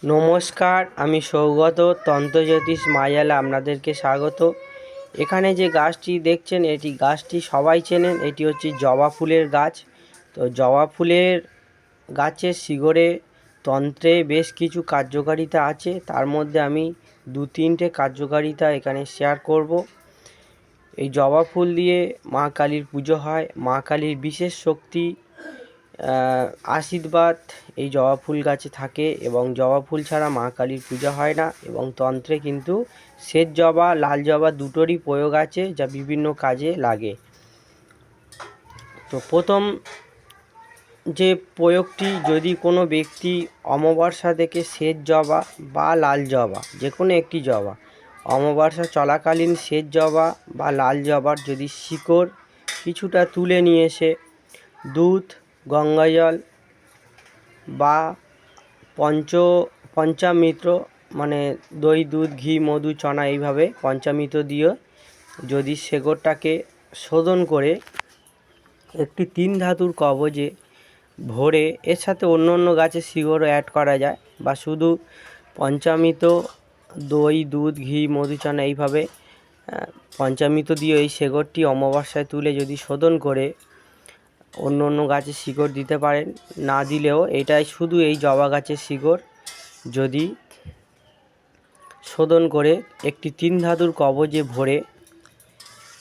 নমস্কার, আমি সৌগত তন্ত্রজ্যোতিষ মায়ালে আপনাদেরকে স্বাগত। এখানে যে গাছটি দেখছেন, এটি গাছটি সবাই চেনেন। এটি হচ্ছে জবা ফুলের গাছ। তো জবা ফুলের গাছের শিকড়ে তন্ত্রে বেশ কিছু কার্যকারিতা আছে। তার মধ্যে আমি 2-3টে কার্যকারিতা এখানে শেয়ার করব। এই জবা ফুল দিয়ে মা কালীর পুজো হয়। মা কালীর বিশেষ শক্তি, আশীর্বাদ এই জবা ফুল গাছে থাকে এবং জবা ফুল ছাড়া মা কালীর পূজা হয় না। এবং তন্ত্রে কিন্তু শ্বেত জবা, লাল জবা দুটোরই প্রয়োগ আছে, যা বিভিন্ন কাজে লাগে। তো প্রথম যে প্রয়োগটি, যদি কোনো ব্যক্তি অমাবস্যা থেকে শ্বেত জবা বা লাল জবা, যে কোনো একটি জবা, অমাবস্যা চলাকালীন শ্বেত জবা বা লাল জবার যদি শিকড় কিছুটা তুলে নিয়ে এসে দুধ, গঙ্গাজল বা পঞ্চামৃত, মানে দই, দুধ, ঘি, মধু, চনা, এইভাবে পঞ্চামৃত দিয়ে যদি শিকড়টাকে শোধন করে একটি 3 ধাতুর কবজে ভরে, এর সাথে অন্য অন্য গাছের শিকড়ও অ্যাড করা যায়, বা শুধু পঞ্চামৃত, দই, দুধ, ঘি, মধু, চনা এইভাবে পঞ্চামৃত দিয়ে এই শিকড়টি অমাবস্যায় তুলে যদি শোধন করে অন্য অন্য গাছের শিকড় দিতে পারেন। না দিলেও এটাই শুধু এই জবা গাছের শিকড় যদি শোধন করে একটি 3 ধাতুর কবজে ভরে,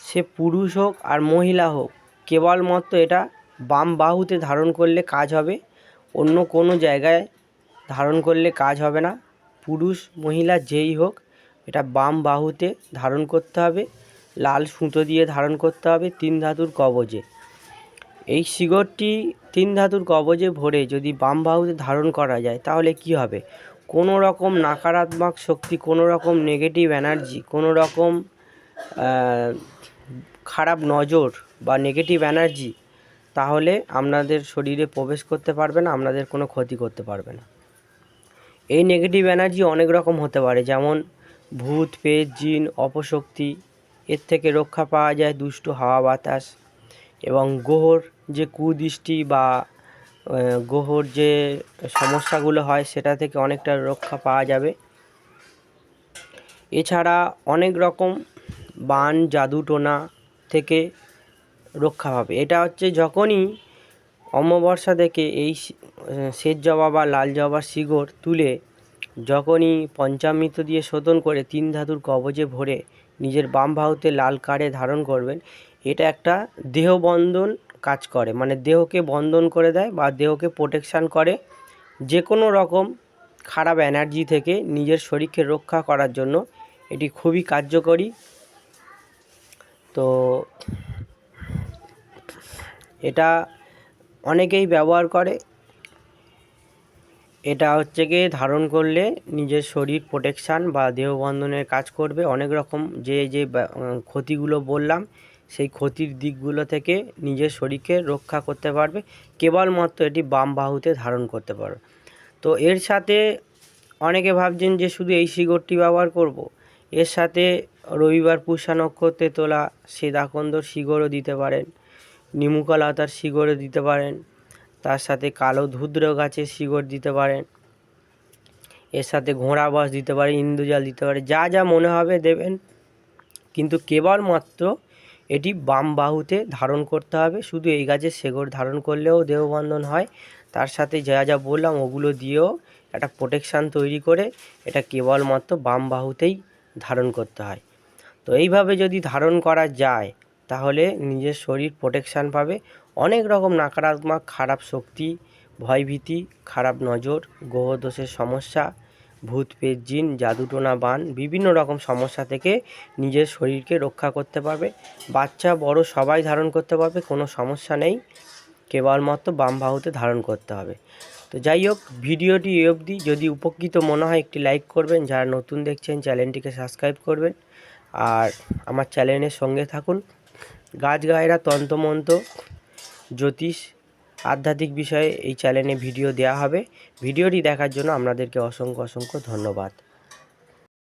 সে পুরুষ হোক আর মহিলা হোক, কেবলমাত্র এটা বাম বাহুতে ধারণ করলে কাজ হবে, অন্য কোনো জায়গায় ধারণ করলে কাজ হবে না। পুরুষ মহিলা যেই হোক, এটা বাম বাহুতে ধারণ করতে হবে, লাল সুতো দিয়ে ধারণ করতে হবে 3 ধাতুর কবজে। এই শিকড়টি 3 ধাতুর কবজে ভরে যদি বাম বাহুতে ধারণ করা যায়, তাহলে কি হবে? কোনো রকম নকারাত্মক শক্তি, কোনো রকম নেগেটিভ এনার্জি, কোনো রকম খারাপ নজর বা নেগেটিভ এনার্জি তাহলে আপনাদের শরীরে প্রবেশ করতে পারবে না, আপনাদের কোনো ক্ষতি করতে পারবে না। এই নেগেটিভ এনার্জি অনেক রকম হতে পারে, যেমন ভূত, প্রেত, জিন, অপশক্তি। এর থেকে রক্ষা পাওয়া যায় দুষ্ট হাওয়া বাতাস, এবং গ্রহর যে কুদৃষ্টি বা গ্রহর যে সমস্যাগুলো হয়, সেটা থেকে অনেকটা রক্ষা পাওয়া যাবে। এছাড়া অনেক রকম বান, জাদুটোনা থেকে রক্ষা পাবে। এটা হচ্ছে যখনই অমাবস্যা থেকে এই শ্বেত জবা বা লাল জবার শিকড় তুলে যখনই পঞ্চামৃত দিয়ে শোধন করে 3 ধাতুর কবজে ভরে নিজের বাম বাহুতে লাল কারে ধারণ করবেন, এটা একটা দেহবন্ধন কাজ করে, মানে দেহকে বন্ধন করে দেয় বা দেহকে প্রোটেকশান করে যে কোনো রকম খারাপ এনার্জি থেকে নিজের শরীরকে রক্ষা করার জন্য এটি খুবই কার্যকরী। তো এটা অনেকেই ব্যবহার করে। এটা হচ্ছে গিয়ে ধারণ করলে নিজের শরীর প্রোটেকশান বা দেহবন্ধনের কাজ করবে। অনেক রকম যে ক্ষতিগুলো বললাম, সেই ক্ষতির দিকগুলো থেকে নিজের শরীরকে রক্ষা করতে পারবে, কেবলমাত্র এটি বাম বাহুতে ধারণ করতে পারবে। তো এর সাথে অনেকে ভাবছেন যে শুধু এই শিকড়টি ব্যবহার করব। এর সাথে রবিবার পুষ্যা নক্ষত্রে তোলা শ্বেতাকন্দর শিকড়ও দিতে পারেন, নিমুকলতার শিকড়ও দিতে পারেন, তার সাথে কালো ধুদ্র গাছের শিকড় দিতে পারেন, এর সাথে ঘোড়া বস দিতে পারেন, ইন্দুজল দিতে পারে, যা যা মনে হবে দেবেন, কিন্তু কেবলমাত্র এটি বাম বাহুতে ধারণ করতে হবে। শুধু এই গাছের শিকড় ধারণ করলেও দেহবন্ধন হয়, তার সাথে যা যা বললাম ওগুলো দিয়েও একটা প্রোটেকশান তৈরি করে এটা কেবলমাত্র বাম বাহুতেই ধারণ করতে হয়। তো এইভাবে যদি ধারণ করা যায়, তাহলে নিজের শরীর প্রোটেকশান পাবে। অনেক রকম নকারাত্মক খারাপ শক্তি, ভয়ভীতি, খারাপ নজর, গ্রহদোষের সমস্যা, ভূত, প্রেত, জিন, জাদুটোনা, বান, বিভিন্ন রকম সমস্যা থেকে নিজের শরীরকে রক্ষা করতে পারবে। বাচ্চা বড় সবাই ধারণ করতে পারবে, কোনো সমস্যা নেই, কেবলমাত্র বাম বাহুতে ধারণ করতে হবে। তো যাই হোক, ভিডিওটি এই অবধি। যদি উপকৃত মনে হয় একটি লাইক করবেন, যারা নতুন দেখছেন চ্যানেলটিকে সাবস্ক্রাইব করবেন, আর আমার চ্যানেলের সঙ্গে থাকুন। গাছগায়রা, তন্ত্রমন্ত্র, জ্যোতিষ, আধ্যাত্মিক বিষয়ে এই চ্যানেলে ভিডিও দেওয়া হবে। ভিডিওটি দেখার জন্য আপনাদেরকে অসংখ্য অসংখ্য ধন্যবাদ।